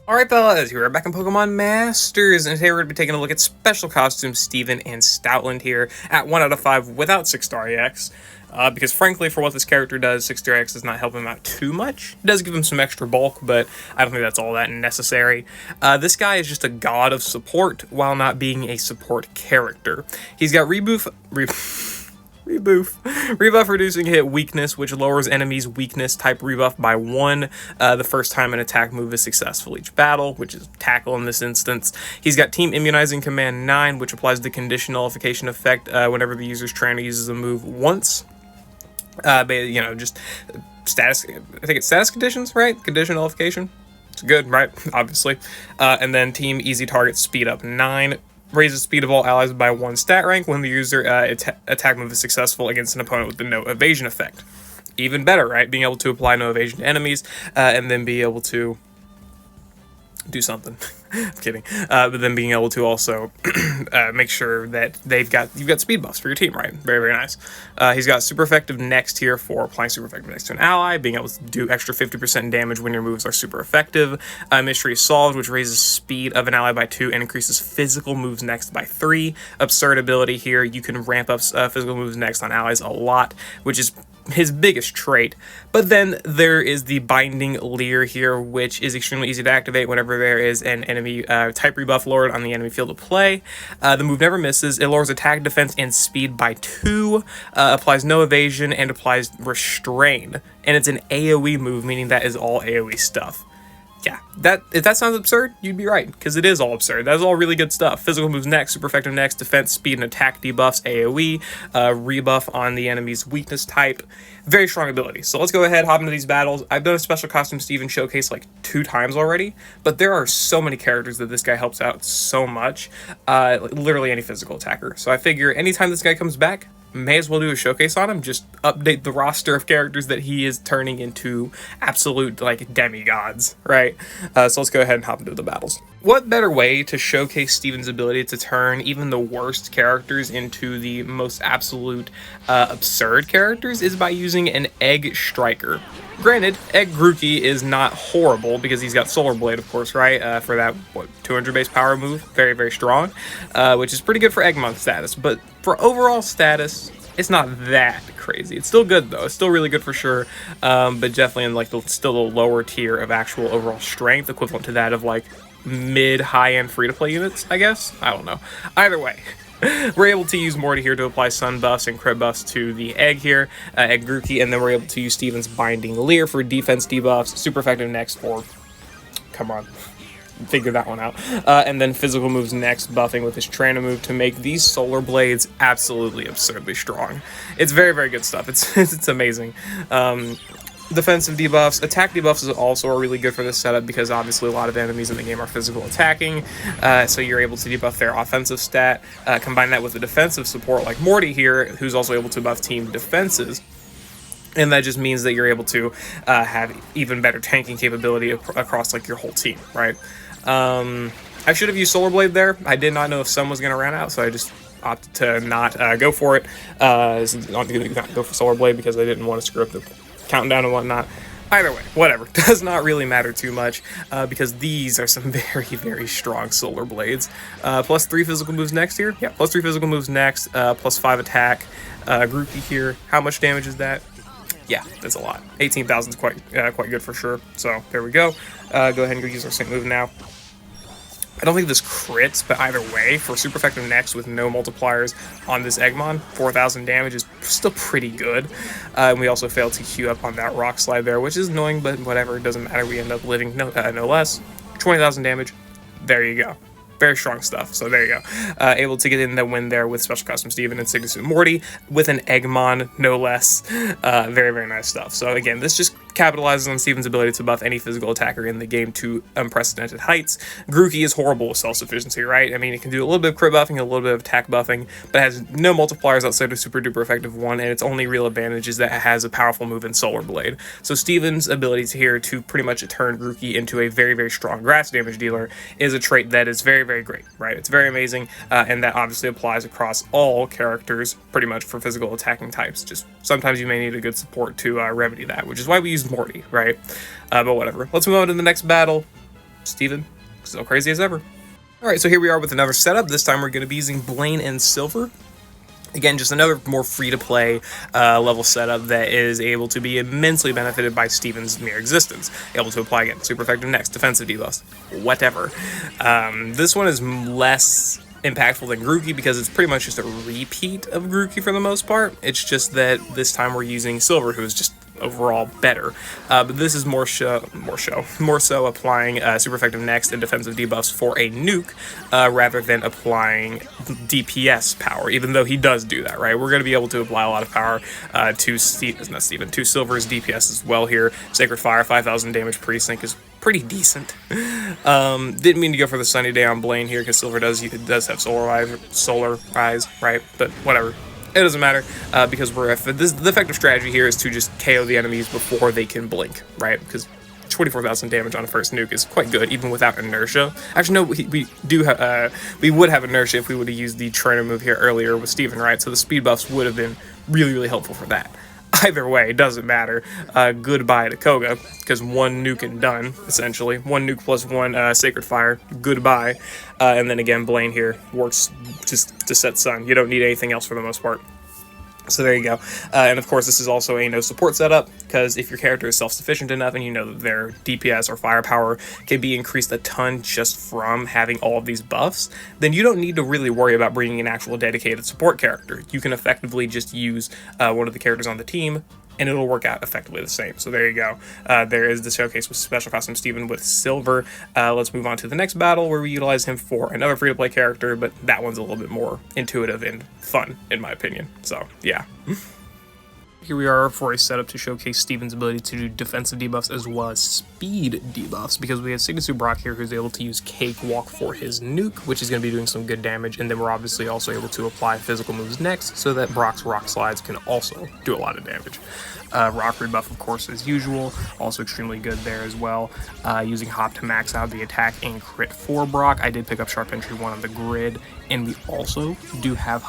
Alright fellas, we're back in Pokemon Masters, and today we're going to be taking a look at Special Costumes Steven and Stoutland here at 1 out of 5 without 6-star EX. Because frankly, for what this character does, 6-star EX does not help him out too much. It does give him some extra bulk, but I don't think that's all that necessary. This guy is just a god of support while not being a support character. He's got Rebuff reducing hit weakness, which lowers enemies' weakness type rebuff by 1 the first time an attack move is successful each battle, which is tackle in this instance. He's got Team Immunizing Command 9, which applies the condition nullification effect whenever the user's trainer uses a move once. But, you know, just status, I think it's status conditions, right? Condition nullification. It's good, right? Obviously. And then Team Easy Target Speed Up 9. Raises speed of all allies by 1 stat rank when the user attack move is successful against an opponent with the no evasion effect. Even better, right? Being able to apply no evasion to enemies and then be able to do something. I'm kidding. But then being able to also make sure that you've got speed buffs for your team, right? Very, very nice. He's got super effective next here for applying super effective next to an ally, being able to do extra 50% damage when your moves are super effective. Mystery Solved, which raises speed of an ally by 2 and increases physical moves next by 3. Absurd ability here. You can ramp up physical moves next on allies a lot, which is his biggest trait. But then there is the Binding Leer here, which is extremely easy to activate whenever there is an enemy type rebuff lowered on the enemy field of play. The move never misses. It lowers attack, defense, and speed by 2, applies no evasion, and applies restrain. And it's an AoE move, meaning that is all AoE stuff. Yeah, if that sounds absurd, you'd be right, because it is all absurd. That is all really good stuff. Physical moves next, super effective next, defense, speed, and attack debuffs, AoE, rebuff on the enemy's weakness type. Very strong ability. So let's go ahead, hop into these battles. I've done a Special Costume Steven showcase like 2 times already, but there are so many characters that this guy helps out so much. Literally any physical attacker. So I figure anytime this guy comes back, may as well do a showcase on him, just update the roster of characters that he is turning into absolute, like, demigods, right? So let's go ahead and hop into the battles. What better way to showcase Steven's ability to turn even the worst characters into the most absolute absurd characters is by using an Egg Striker. Granted, Egg Groi is not horrible because he's got Solar Blade, of course, right? For that, 200 base power move. Very, very strong, which is pretty good for Eggmon status. But for overall status, it's not that crazy. It's still good, though. It's still really good for sure, but definitely in, like, still the lower tier of actual overall strength, equivalent to that of, like, mid-high-end free-to-play units, I guess? I don't know. Either way. We're able to use Morty here to apply Sun buffs and Crit buffs to the Egg here, Egg Groi, and then we're able to use Steven's Binding Leer for defense debuffs, super effective next for, come on, figure that one out, and then physical moves next, buffing with his trainer move to make these Solar Blades absolutely absurdly strong. It's very, very good stuff. It's amazing. Defensive debuffs. Attack debuffs is also are really good for this setup because obviously a lot of enemies in the game are physical attacking, so you're able to debuff their offensive stat. Combine that with the defensive support like Morty here, who's also able to buff team defenses. And that just means that you're able to have even better tanking capability across like your whole team, right? I should have used Solar Blade there. I did not know if Sun was going to run out, so I just opted to not go for it. Not go for Solar Blade because I didn't want to screw up the countdown and whatnot. Either way, whatever. Does not really matter too much because these are some very, very strong Solar Blades. Plus 3 physical moves next here. Yeah, plus 3 physical moves next. Plus 5 attack. Groi here. How much damage is that? Yeah, that's a lot. 18,000 is quite good for sure. So there we go. Go ahead and go use our sync move now. I don't think this crits, but either way, for super effective next with no multipliers on this Eggmon, 4,000 damage is still pretty good. And we also failed to queue up on that Rock Slide there, which is annoying, but whatever, it doesn't matter. We end up living no less. 20,000 damage. There you go. Very strong stuff, so there you go. Able to get in the win there with Special Costume Steven and Signature Morty with an Eggmon, no less. Very, very nice stuff. So again, this just capitalizes on Steven's ability to buff any physical attacker in the game to unprecedented heights. Groi is horrible with self-sufficiency, right? I mean, it can do a little bit of crit buffing, a little bit of attack buffing, but it has no multipliers outside of super duper effective 1, and its only real advantage is that it has a powerful move in Solar Blade. So Steven's ability here to pretty much turn Groi into a very, very strong grass damage dealer is a trait that is very, very great, right? It's very amazing, and that obviously applies across all characters pretty much for physical attacking types. Just sometimes you may need a good support to remedy that, which is why we use Morty, right? But whatever. Let's move on to the next battle. Steven, still crazy as ever. Alright, so here we are with another setup. This time we're going to be using Blaine and Silver. Again, just another more free-to-play level setup that is able to be immensely benefited by Steven's mere existence. Able to apply, again, super effective next, defensive debuffs, whatever. This one is less impactful than Grookey because it's pretty much just a repeat of Grookey for the most part. It's just that this time we're using Silver, who is just overall better, but this is more so applying super effective next and defensive debuffs for a nuke rather than applying DPS power, even though he does do that, right? We're going to be able to apply a lot of power to Silver's DPS as well here. Sacred Fire, 5,000 damage pre-sync is pretty decent. Didn't mean to go for the Sunny Day on Blaine here because Silver does have solar eyes, right? But whatever. It doesn't matter because the effective strategy here is to just KO the enemies before they can blink, right? Because 24,000 damage on a first nuke is quite good, even without inertia. Actually, no, we would have inertia if we would have used the trainer move here earlier with Steven, right? So the speed buffs would have been really, really helpful for that. Either way, it doesn't matter. Goodbye to Koga, because one nuke and done, essentially. One nuke plus one Sacred Fire, goodbye. And then again, Blaine here works just to set Sun. You don't need anything else for the most part. So there you go. And of course, this is also a no support setup, because if your character is self-sufficient enough and you know that their DPS or firepower can be increased a ton just from having all of these buffs, then you don't need to really worry about bringing an actual dedicated support character. You can effectively just use one of the characters on the team, and it'll work out effectively the same. So there you go. There is the showcase with Special Costume Steven with Silver. Let's move on to the next battle where we utilize him for another free-to-play character, but that one's a little bit more intuitive and fun, in my opinion. So, yeah. Here we are for a setup to showcase Steven's ability to do defensive debuffs as well as speed debuffs, because we have Signature Brock here who's able to use Cakewalk for his nuke, which is going to be doing some good damage, and then we're obviously also able to apply physical moves next so that Brock's Rock Slides can also do a lot of damage. Rock rebuff, of course, as usual, also extremely good there as well. Using Hop to max out the attack and crit for Brock. I did pick up Sharp Entry 1 on the grid, and we also do have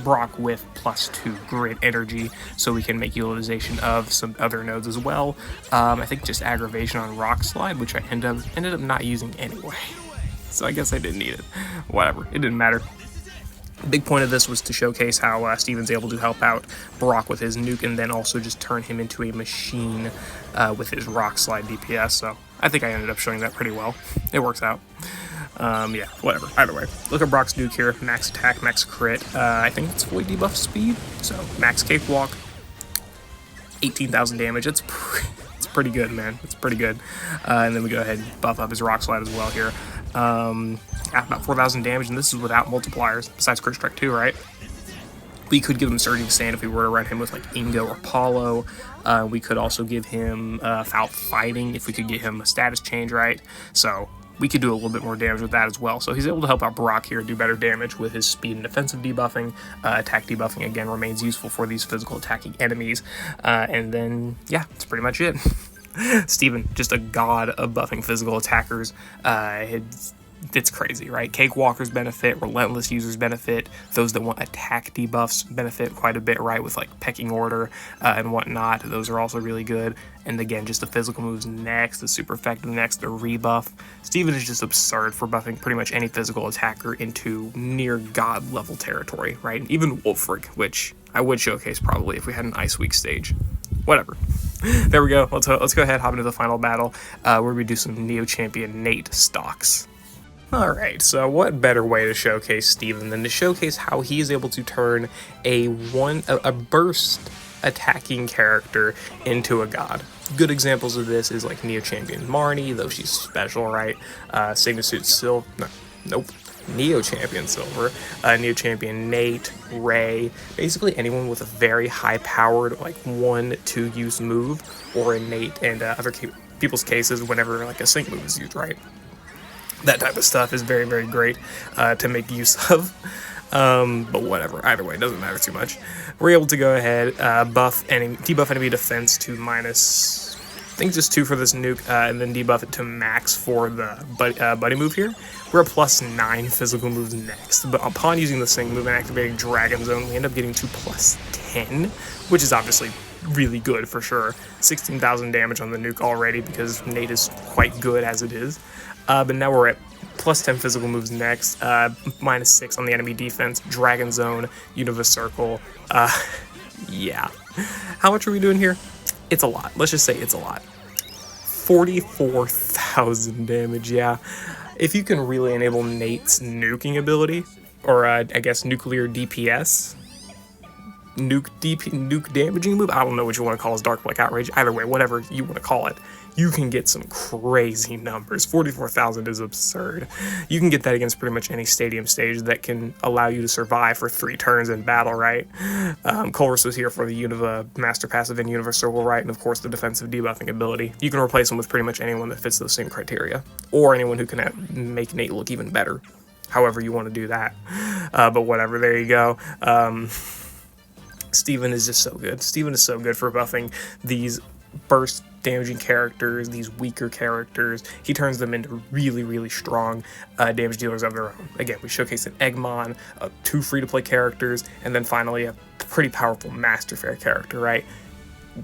Brock with +2 grid energy, so we can make utilization of some other nodes as well. I think just aggravation on Rock Slide, which I ended up not using anyway. So I guess I didn't need it. Whatever, it didn't matter. The big point of this was to showcase how Steven's able to help out Brock with his nuke and then also just turn him into a machine with his Rock Slide DPS, so I think I ended up showing that pretty well. It works out. Yeah, whatever. Either way, look at Brock's nuke here. Max attack, max crit. I think it's fully debuff speed, so max Cakewalk, 18,000 damage. It's pretty good, man. It's pretty good. And then we go ahead and buff up his Rock Slide as well here. About 4,000 damage, and this is without multipliers, besides Crit Strike 2, right? We could give him Surging Sand if we were to run him with like Ingo or Paulo. We could also give him Foul Fighting if we could get him a status change, right? So we could do a little bit more damage with that as well. So he's able to help out Brock here do better damage with his speed and defensive debuffing. Attack debuffing, again, remains useful for these physical attacking enemies. And then, yeah, that's pretty much it. Steven, just a god of buffing physical attackers. It's crazy, right? Cakewalkers benefit, Relentless users benefit, those that want attack debuffs benefit quite a bit, right? With like Pecking Order and whatnot. Those are also really good. And again, just the physical moves next, the super effective next, the rebuff. Steven is just absurd for buffing pretty much any physical attacker into near god level territory, right? Even Wolfrig, which I would showcase probably if we had an Ice Week stage. Whatever. There we go. Let's go ahead, hop into the final battle where we do some Neo Champion Nate stocks. Alright, so what better way to showcase Steven than to showcase how he is able to turn a burst attacking character into a god. Good examples of this is like Neo Champion Marnie, though she's special, right? Signasuit Silver, Neo Champion Silver, Neo Champion Nate, Ray, basically anyone with a very high powered like 1-2 use move, or a Nate and other people's cases whenever like a sync move is used, right? That type of stuff is very, very great to make use of. But whatever, either way, it doesn't matter too much. We're able to go ahead, debuff enemy defense to minus, I think just 2 for this nuke, and then debuff it to max for the buddy move here. We're at +9 physical moves next, but upon using the sync move and activating Dragon Zone, we end up getting to +10, which is obviously really good for sure. 16,000 damage on the nuke already because Nate is quite good as it is. But now we're at plus 10 physical moves next, minus 6 on the enemy defense, Dragon Zone, Unova Circle. Yeah. How much are we doing here? It's a lot. Let's just say it's a lot. 44,000 damage, yeah. If you can really enable Nate's nuking ability, or I guess nuclear DPS, nuke damaging move, I don't know what you want to call his Dark Black Outrage, either way, whatever you want to call it, you can get some crazy numbers. 44,000 is absurd. You can get that against pretty much any stadium stage that can allow you to survive for 3 turns in battle, right? Colress was here for the Unova Master Passive and Unova Circle, right? And of course the defensive debuffing ability. You can replace him with pretty much anyone that fits those same criteria, or anyone who can make Nate look even better, however you want to do that. But whatever, there you go. Steven is just so good. Steven is so good for buffing these burst damaging characters, these weaker characters. He turns them into really, really strong damage dealers of their own. Again, we showcase an Eggmon, 2 free-to-play characters, and then finally a pretty powerful Master Fair character, right?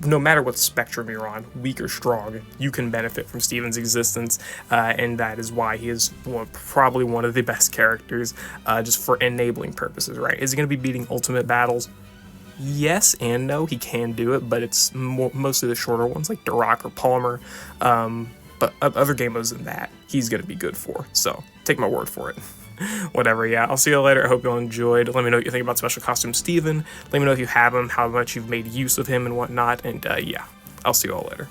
No matter what spectrum you're on, weak or strong, you can benefit from Steven's existence, and that is why he is probably one of the best characters, just for enabling purposes, right? Is he going to be beating ultimate battles? Yes and no, he can do it, but it's mostly the shorter ones like Duroc or Palmer. But other game modes than that, he's going to be good for. So take my word for it. Whatever, yeah. I'll see you later. I hope you all enjoyed. Let me know what you think about Special Costume Steven. Let me know if you have him, how much you've made use of him and whatnot. And yeah, I'll see you all later.